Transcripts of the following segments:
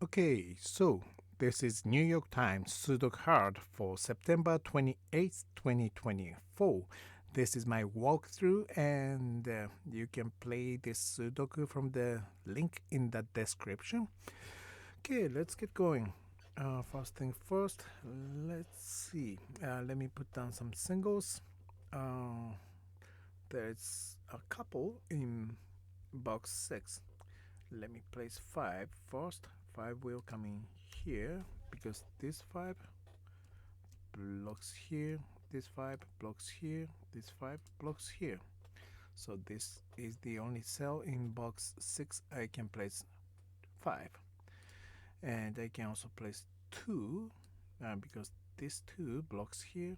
Okay, so this is New York Times Sudoku Hard for September 28th, 2024. This is my walkthrough, and you can play this Sudoku from the link in the description. Okay, let's get going. First thing first, let's see. Let me put down some singles. Uh, there's a couple in box 6. Let me place 5 first. 5 will come in here because this 5 blocks here, this 5 blocks here, this 5 blocks here. So this is the only cell in box 6 I can place 5. And I can also place 2 because this 2 blocks here,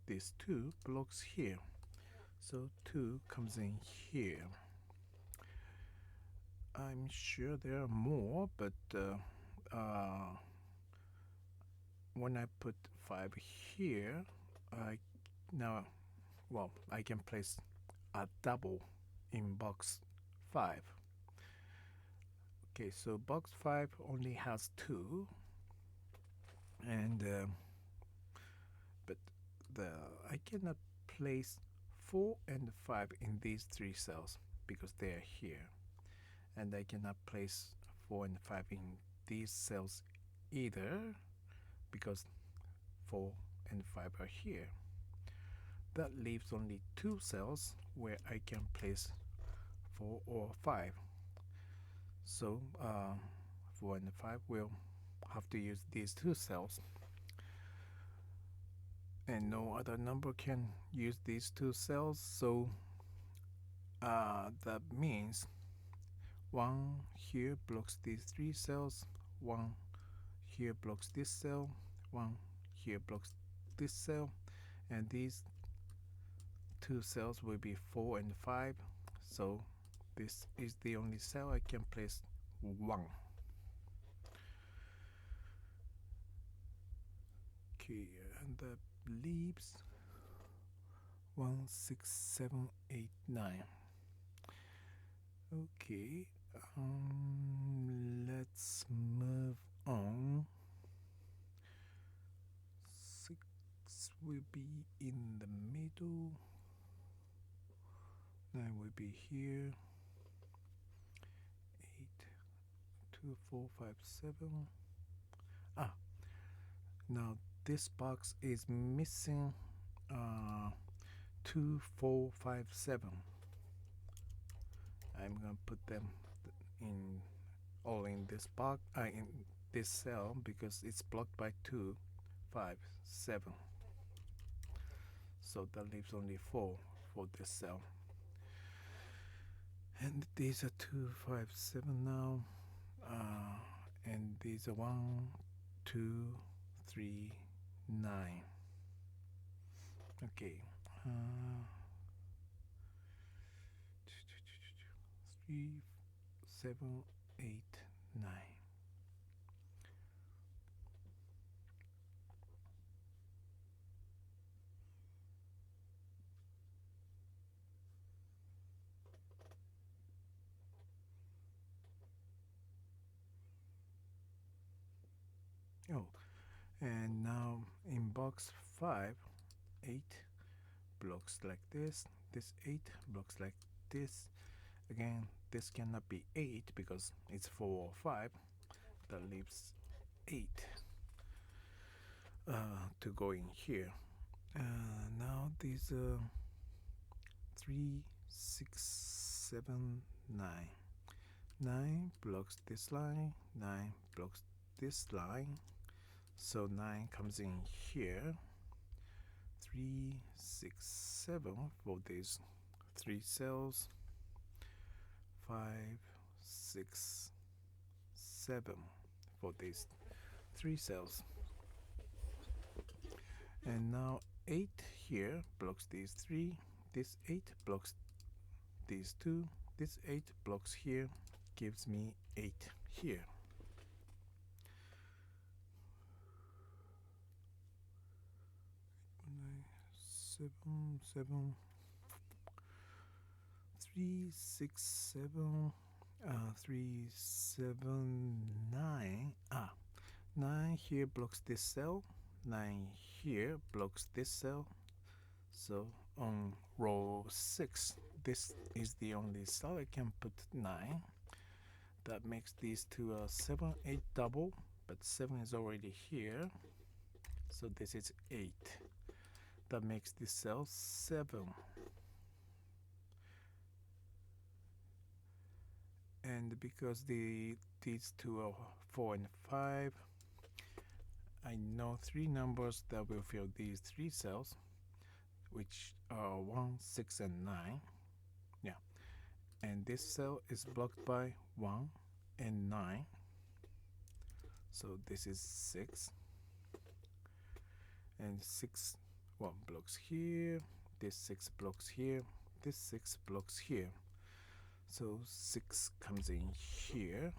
this 2 blocks here. So 2 comes in here. I'm sure there are more, but when I put 5 here, I now, well, I can place a double in box 5. Okay, so box 5 only has 2, and but the I cannot place 4 and 5 in these 3 cells because they are here, and I cannot place 4 and 5 in these cells either because 4 and 5 are here. That leaves only 2 cells where I can place 4 or 5. So 4 and 5 will have to use these 2 cells, and no other number can use these 2 cells. So that means 1 here blocks these 3 cells, 1 here blocks this cell, 1 here blocks this cell, and these 2 cells will be 4 and 5. So this is the only cell I can place 1. Okay, and that leaves 1, 6, 7, 8, 9. Okay, let's move on. 6 will be in the middle. 9 will be here. 8, 2, 4, 5, 7. Now this box is missing 2, 4, 5, 7. I'm gonna put them in all in this box, in this cell, because it's blocked by 2, 5, 7. So that leaves only 4 for this cell. And these are 2, 5, 7 now. And these are 1, 2, 3, 9. Okay. 3, 7, 8, 9. Oh, and now in box 5, 8 blocks like this 8 blocks like this. Again, this cannot be 8 because it's 4 or 5. That leaves 8 to go in here. Now these 3, 6, 7, 9. 9 blocks this line, 9 blocks this line. So 9 comes in here. 3, 6, 7 for these 3 cells. 5, 6, 7 for these 3 cells. And now 8 here blocks these 3. This 8 blocks these 2. This 8 blocks here, gives me 8 here. Seven, 7, 3, 6, 7. 3, 7, 9. 9 here blocks this cell. 9 here blocks this cell. So on row 6, this is the only cell I can put 9. That makes these two 7, 8 double, but 7 is already here. So this is 8. That makes this cell 7. And because these two are 4 and 5, I know 3 numbers that will fill these 3 cells, which are 1, 6, and 9. Yeah. And this cell is blocked by 1 and 9. So this is 6. And 6, 1 blocks here. This 6 blocks here. This 6 blocks here. So 6 comes in here.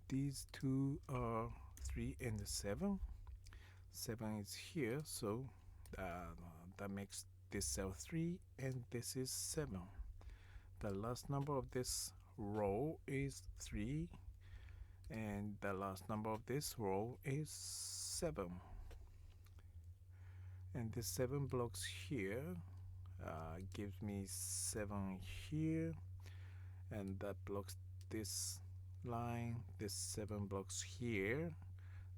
These two are 3 and 7. 7 is here, so that makes this cell 3, and this is 7. The last number of this row is 3, and the last number of this row is 7. And this 7 blocks here gives me 7 here, and that blocks this line. This 7 blocks here.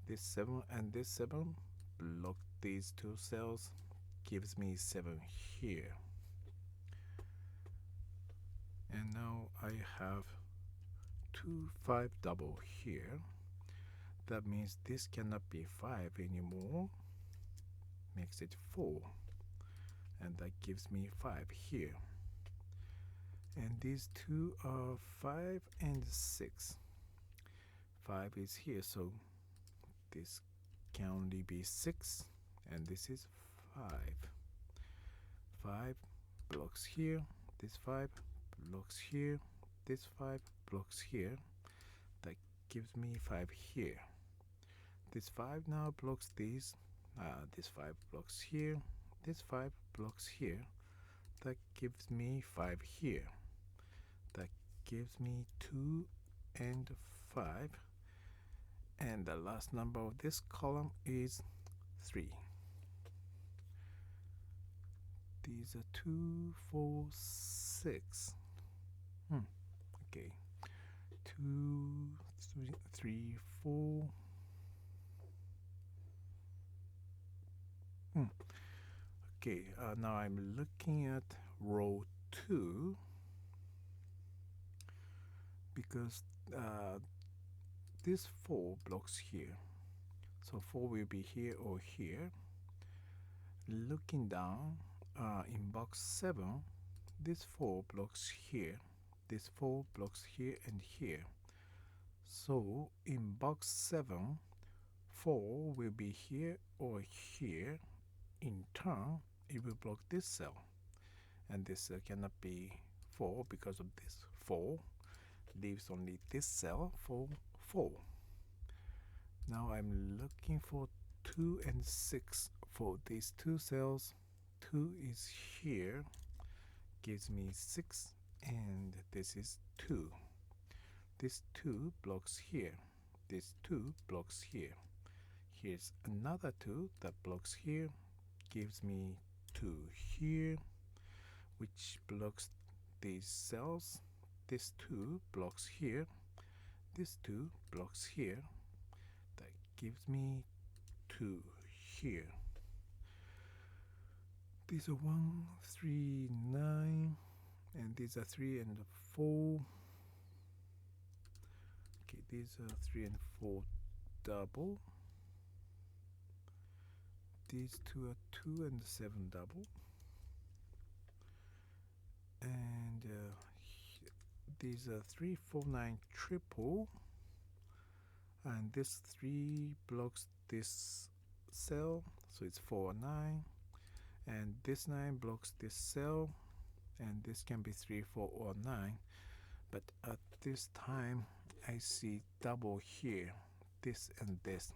This 7 and this 7 block these two cells, gives me 7 here. And now I have 2 5 double here. That means this cannot be 5 anymore. Makes it 4. And that gives me 5 here. And these two are 5 and 6. 5 is here, so this can only be 6, and this is 5. 5 blocks here, this 5 blocks here, this 5 blocks here. That gives me 5 here. This 5 now blocks these. This 5 blocks here, this 5 blocks here. That gives me 5 here. That gives me 2 and 5. And the last number of this column is 3. These are 2, 4, 6. Okay. 2, 3, 4. Okay, now I'm looking at row 2 because this 4 blocks here. So 4 will be here or here. Looking down in box 7, this 4 blocks here. This 4 blocks here and here. So in box 7, 4 will be here or here. In turn, it will block this cell. And this cell cannot be 4 because of this 4. Leaves only this cell for 4. Now I'm looking for 2 and 6 for these two cells. 2 is here, gives me 6, and this is 2. This 2 blocks here. This 2 blocks here. Here's another 2 that blocks here, gives me 2 here, which blocks these cells. This 2 blocks here. This 2 blocks here. That gives me 2 here. These are 1, 3, 9, and these are 3 and 4. Okay, these are 3 and 4 double. These two are 2 and 7 double. And these are 3, 4, 9 triple. And this 3 blocks this cell, so it's 4, 9. And this 9 blocks this cell, and this can be 3, 4, or 9. But at this time, I see double here, this and this.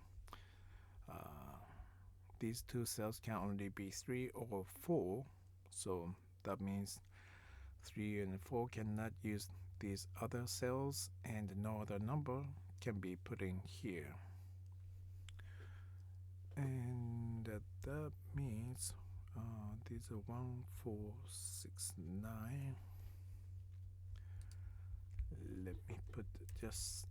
These two cells can only be 3 or 4, so that means 3 and 4 cannot use these other cells, and no other number can be put in here. And that means these are 1, 4, 6, 9. Let me put just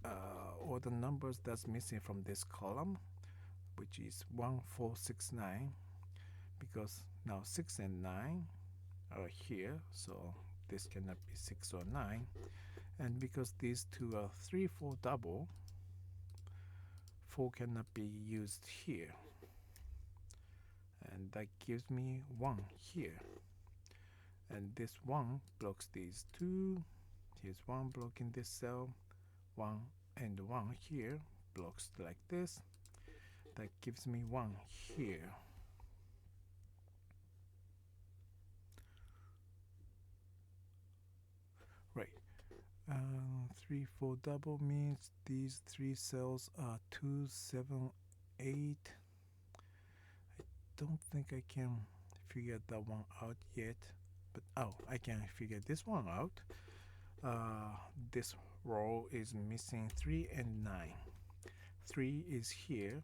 all the numbers that's missing from this column, which is 1, 4, 6, 9, because now 6 and 9 are here, so this cannot be 6 or 9. And because these two are 3, 4 double, 4 cannot be used here. And that gives me 1 here. And this 1 blocks these two. Here's 1 blocking this cell. 1 and 1 here blocks like this. That gives me 1 here. Right. 3, 4 double means these 3 cells are 2, 7, 8. I don't think I can figure that one out yet. But I can figure this one out. This row is missing 3 and 9. 3 is here,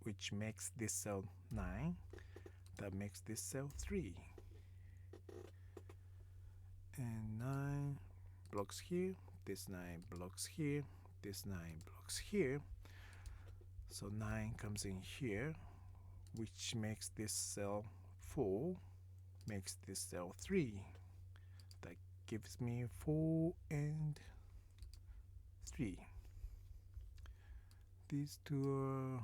which makes this cell 9. That makes this cell 3. And 9 blocks here. This 9 blocks here. This 9 blocks here. So 9 comes in here, which makes this cell 4. Makes this cell 3. That gives me 4 and 3. These two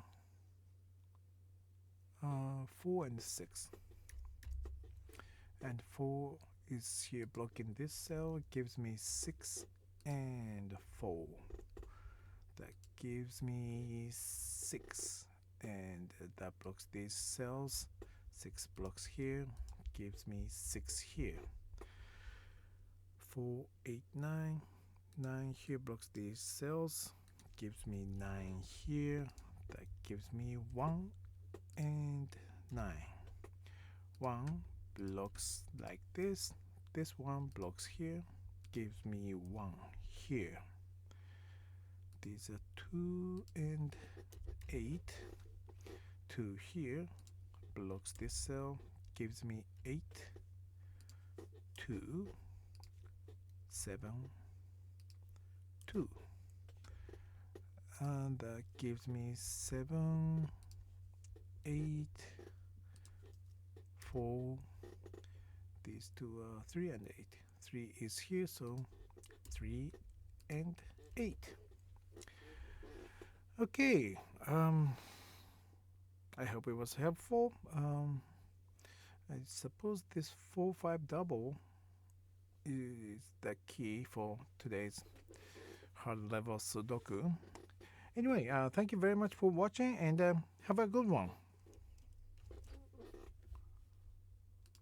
are 4 and 6. And 4 is here blocking this cell, gives me 6 and 4. That gives me 6. And that blocks these cells. 6 blocks here, gives me 6 here. 4, 8, 9. 9 here blocks these cells, gives me 9 here. That gives me 1 and 9. 1 blocks like this. This one blocks here, gives me 1 here. These are 2 and 8. 2 here blocks this cell, gives me 8, 2, 7, 2. And that gives me 7, 8, 4. These two are 3 and 8. 3 is here, so 3 and 8. Okay, I hope it was helpful. I suppose this 4-5 double is the key for today's hard level Sudoku. Anyway, thank you very much for watching, and have a good one.